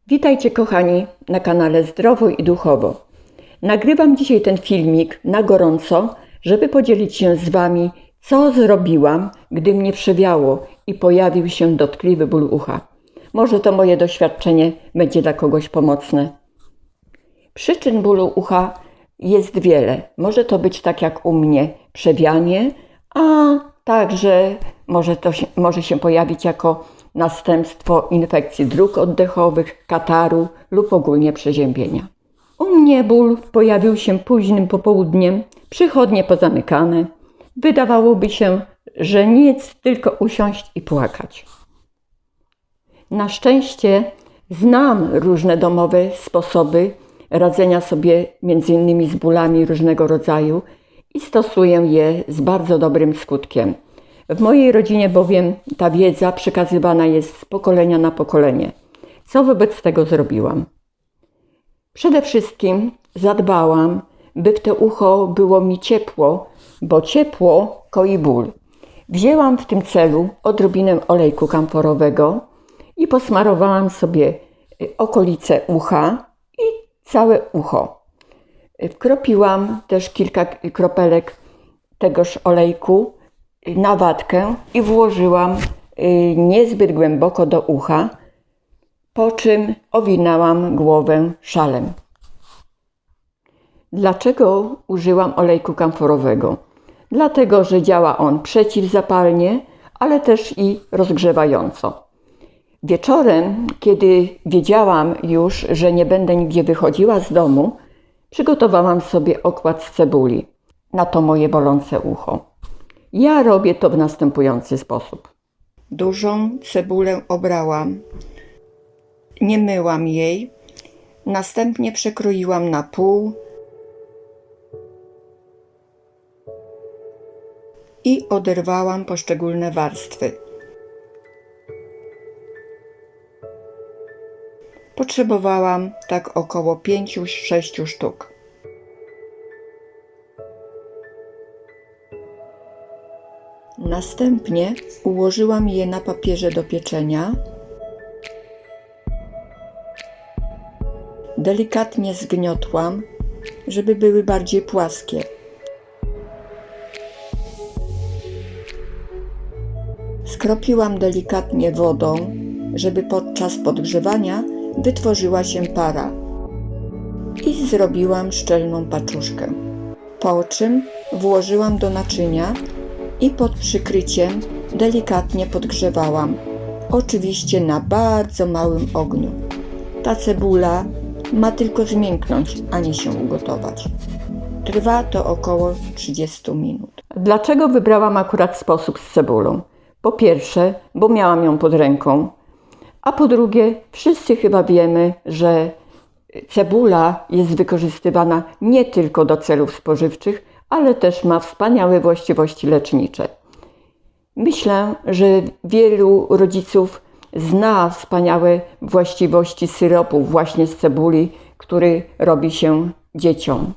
Witajcie kochani na kanale Zdrowo i Duchowo. Nagrywam dzisiaj ten filmik na gorąco, żeby podzielić się z Wami, co zrobiłam, gdy mnie przewiało i pojawił się dotkliwy ból ucha. Może to moje doświadczenie będzie dla kogoś pomocne. Przyczyn bólu ucha jest wiele. Może to być tak jak u mnie przewianie, a także może się pojawić jako następstwo infekcji dróg oddechowych, kataru lub ogólnie przeziębienia. U mnie ból pojawił się późnym popołudniem, przychodnie pozamykane. Wydawałoby się, że nic, tylko usiąść i płakać. Na szczęście znam różne domowe sposoby radzenia sobie m.in. z bólami różnego rodzaju i stosuję je z bardzo dobrym skutkiem. W mojej rodzinie bowiem ta wiedza przekazywana jest z pokolenia na pokolenie. Co wobec tego zrobiłam? Przede wszystkim zadbałam, by w to ucho było mi ciepło, bo ciepło koi ból. Wzięłam w tym celu odrobinę olejku kamforowego i posmarowałam sobie okolice ucha i całe ucho. Wkropiłam też kilka kropelek tegoż olejku na watkę i włożyłam niezbyt głęboko do ucha, po czym owinęłam głowę szalem. Dlaczego użyłam olejku kamforowego? Dlatego, że działa on przeciwzapalnie, ale też i rozgrzewająco. Wieczorem, kiedy wiedziałam już, że nie będę nigdzie wychodziła z domu, przygotowałam sobie okład z cebuli na to moje bolące ucho. Ja robię to w następujący sposób. Dużą cebulę obrałam, nie myłam jej, następnie przekroiłam na pół i oderwałam poszczególne warstwy. Potrzebowałam tak około 5-6 sztuk. Następnie ułożyłam je na papierze do pieczenia. Delikatnie zgniotłam, żeby były bardziej płaskie. Skropiłam delikatnie wodą, żeby podczas podgrzewania wytworzyła się para. I zrobiłam szczelną paczuszkę. Po czym włożyłam do naczynia i pod przykryciem delikatnie podgrzewałam. Oczywiście na bardzo małym ogniu. Ta cebula ma tylko zmięknąć, a nie się ugotować. Trwa to około 30 minut. Dlaczego wybrałam akurat sposób z cebulą? Po pierwsze, bo miałam ją pod ręką, a po drugie, wszyscy chyba wiemy, że cebula jest wykorzystywana nie tylko do celów spożywczych, ale też ma wspaniałe właściwości lecznicze. Myślę, że wielu rodziców zna wspaniałe właściwości syropu właśnie z cebuli, który robi się dzieciom.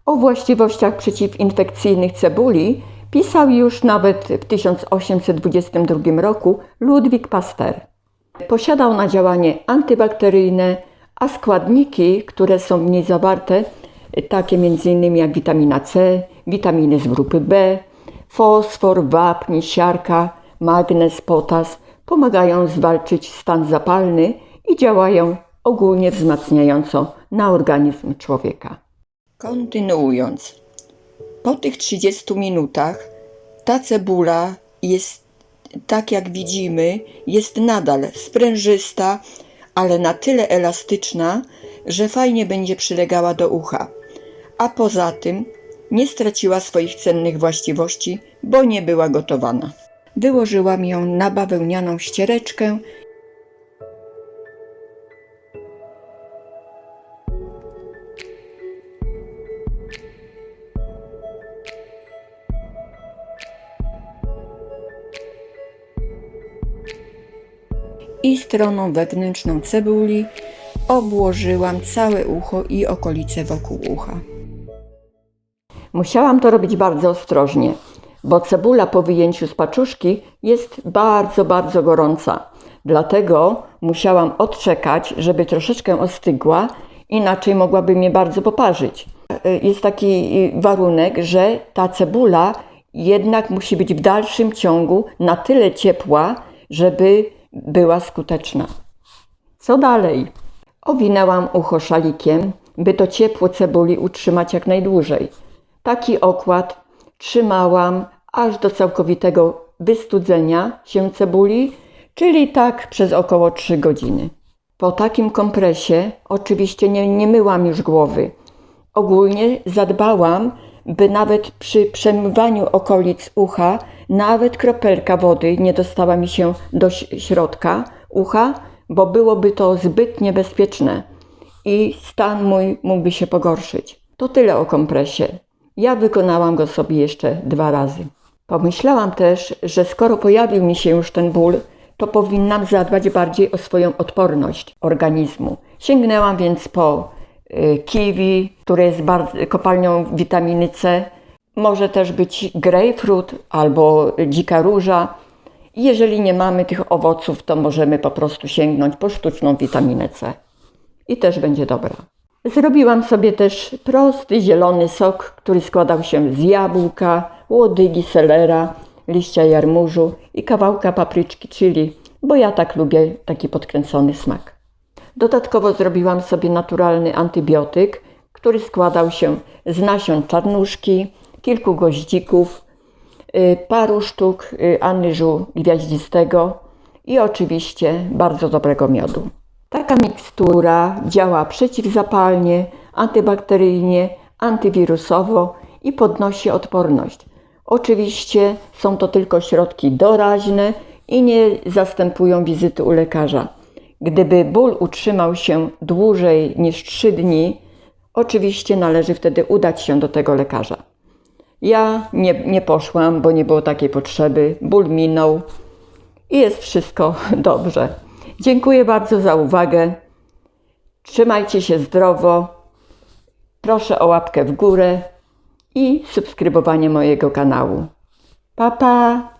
O właściwościach przeciwinfekcyjnych cebuli pisał już nawet w 1822 roku Ludwik Pasteur. Posiada ona działanie antybakteryjne, a składniki, które są w niej zawarte, takie m.in. jak witamina C, witaminy z grupy B, fosfor, wapń, siarka, magnez, potas, pomagają zwalczyć stan zapalny i działają ogólnie wzmacniająco na organizm człowieka. Kontynuując, po tych 30 minutach ta cebula jest, tak jak widzimy, jest nadal sprężysta, ale na tyle elastyczna, że fajnie będzie przylegała do ucha. A poza tym nie straciła swoich cennych właściwości, bo nie była gotowana. Wyłożyłam ją na bawełnianą ściereczkę i stroną wewnętrzną cebuli obłożyłam całe ucho i okolice wokół ucha. Musiałam to robić bardzo ostrożnie, bo cebula po wyjęciu z paczuszki jest bardzo gorąca. Dlatego musiałam odczekać, żeby troszeczkę ostygła, inaczej mogłaby mnie bardzo poparzyć. Jest taki warunek, że ta cebula jednak musi być w dalszym ciągu na tyle ciepła, żeby była skuteczna. Co dalej? Owinęłam ucho szalikiem, by to ciepło cebuli utrzymać jak najdłużej. Taki okład trzymałam aż do całkowitego wystudzenia się cebuli, czyli tak przez około 3 godziny. Po takim kompresie oczywiście nie myłam już głowy. Ogólnie zadbałam, by nawet przy przemywaniu okolic ucha nawet kropelka wody nie dostała mi się do środka ucha, bo byłoby to zbyt niebezpieczne i stan mój mógłby się pogorszyć. To tyle o kompresie. Ja wykonałam go sobie jeszcze 2 razy. Pomyślałam też, że skoro pojawił mi się już ten ból, to powinnam zadbać bardziej o swoją odporność organizmu. Sięgnęłam więc po kiwi, które jest kopalnią witaminy C. Może też być grejpfrut albo dzika róża. Jeżeli nie mamy tych owoców, to możemy po prostu sięgnąć po sztuczną witaminę C. I też będzie dobra. Zrobiłam sobie też prosty, zielony sok, który składał się z jabłka, łodygi, selera, liścia jarmużu i kawałka papryczki chili, bo ja tak lubię taki podkręcony smak. Dodatkowo zrobiłam sobie naturalny antybiotyk, który składał się z nasion czarnuszki, kilku goździków, paru sztuk anyżu gwiaździstego i oczywiście bardzo dobrego miodu. Taka mikstura działa przeciwzapalnie, antybakteryjnie, antywirusowo i podnosi odporność. Oczywiście są to tylko środki doraźne i nie zastępują wizyty u lekarza. Gdyby ból utrzymał się dłużej niż 3 dni, oczywiście należy wtedy udać się do tego lekarza. Ja nie poszłam, bo nie było takiej potrzeby. Ból minął i jest wszystko dobrze. Dziękuję bardzo za uwagę. Trzymajcie się zdrowo. Proszę o łapkę w górę i subskrybowanie mojego kanału. Pa, pa!